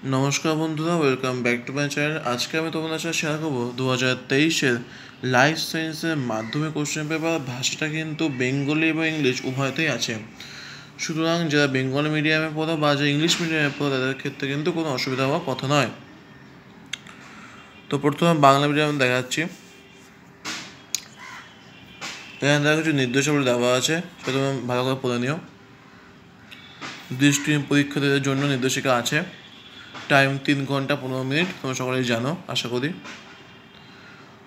নমস্কার বন্ধুরা, welcome back to my channel. আজকে আমি তোমাদের সাথে শেয়ার করবো 2023-এর লাইফ সায়েন্সের মাধ্যমিক কোশ্চেন পেপার। ভাষাটা কিন্তু বেঙ্গলি এবং ইংলিশ উভয়তেই আছে, সুতরাং যারা বেঙ্গলি মিডিয়ামে পড়ো বা যারা ইংলিশ মিডিয়ামে পড়ো তাদের ক্ষেত্রে কিন্তু কোনো অসুবিধা হওয়ার কথা নয়। তো প্রথমে বাংলা মিডিয়ামে দেখাচ্ছি। এখানে দেখা কিছু নির্দেশাবলী দেওয়া আছে, সেটা তুমি ভালো করে পড়ে নিও। দৃষ্টিহীন পরীক্ষার্থীদের জন্য নির্দেশিকা আছে। টাইম 3 ঘন্টা 15 মিনিট, তোমরা সকলেই জানো আশা করি।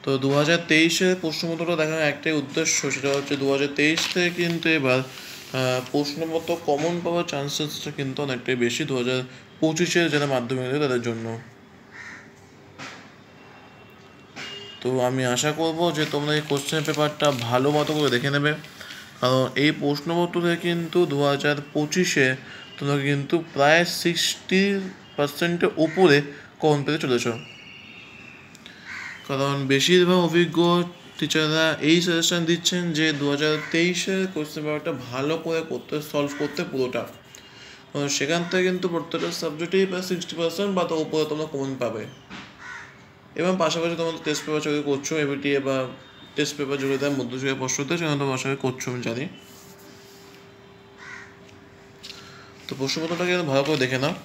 তো 2023-এর প্রশ্নপত্রটা দেখার একটাই উদ্দেশ্য, সেটা হচ্ছে 2023 থেকে কিন্তু এবার প্রশ্নপত্র কমন পাওয়ার চান্সেসটা কিন্তু অনেকটাই বেশি 2025-এর যারা মাধ্যমিক দেবে তাদের জন্য। তো আমি আশা করব যে তোমরা এই কোশ্চেন পেপারটা ভালো মতো করে দেখে নেবে, কারণ এই প্রশ্নপত্র থেকে কিন্তু 2025-এ তোমরা কিন্তু প্রায় 60%-এর উপরে কমন পেতে চলেছ। কারণ বেশিরভাগ অভিজ্ঞ টিচাররা এই সাজেশন দিচ্ছেন যে 2023-এর কোশ্চেন পেপারটা ভালো করে সলভ করতে পুরোটা। সেখান থেকে কিন্তু প্রত্যেকটা সাবজেক্টেই প্রায় 60% বা তার উপরে তোমরা কমন পাবে। এবং পাশাপাশি তোমাদের টেস্ট পেপার চলে করছো, এবিটিএ বা টেস্ট পেপার জুড়ে দেয় মধ্যযুগের প্রশ্নতে, সেখানে তোমার আশা করছো আমি জানি। তো প্রশ্নপত্রটাকে ভালো করে দেখে নাও,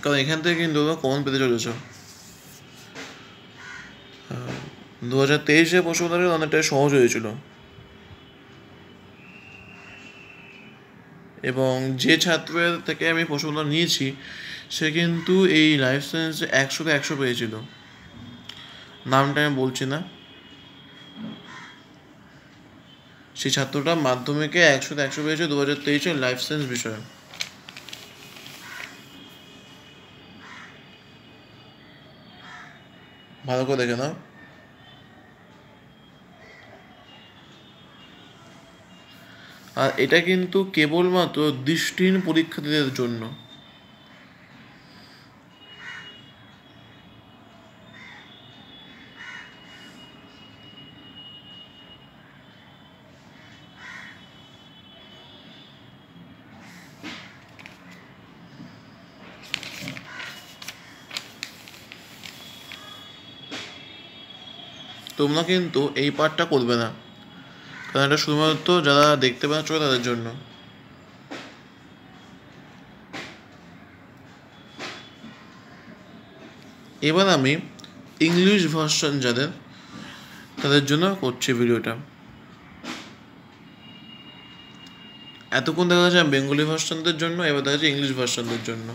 কারণ এখান থেকে কিন্তু তোমরা কমন পেতে চলেছ। 2023-এর প্রশ্নপত্রটা অনেকটাই সহজ হয়েছিল, এবং যে ছাত্রের থেকে আমি প্রশ্নপত্র নিয়েছি সে কিন্তু এই লাইফ সায়েন্সে 100-তে 100 পেয়েছিল। নামটা আমি বলছি না। সেই ছাত্রটা মাধ্যমিকে 100-তে 100 পেয়েছে 2023-এর লাইফ সায়েন্স বিষয়ে। ভালো করে দেখে নাও। আর এটা কিন্তু কেবলমাত্র দৃষ্টিহীন পরীক্ষার্থীদের জন্য। তোমরা কিন্তু এই পার্টটা করবে না, কারণ এটা শুধুমাত্র যারা দেখতে পাচ্ছ তাদের জন্য। এবার আমি ইংলিশ ভার্সন যাদের তাদের জন্য করছি ভিডিওটা। এতক্ষণ দেখা যাচ্ছে বেঙ্গলি ভার্সনদের জন্য, এবার দেখা যাচ্ছে ইংলিশ ভার্সনদের জন্য।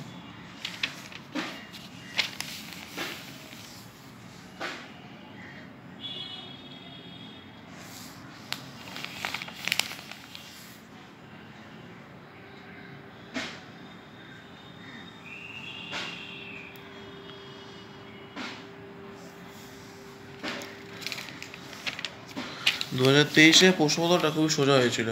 দু 2023-এ প্রশ্নপত্রটা খুবই সোজা হয়েছিল।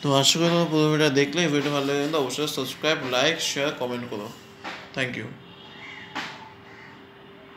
তো আশা করি তোমরা পুরো ভিডিওটা দেখলে। ভিডিও ভালো লাগে কিন্তু অবশ্যই সাবস্ক্রাইব, লাইক, শেয়ার, কমেন্ট করো। Thank you.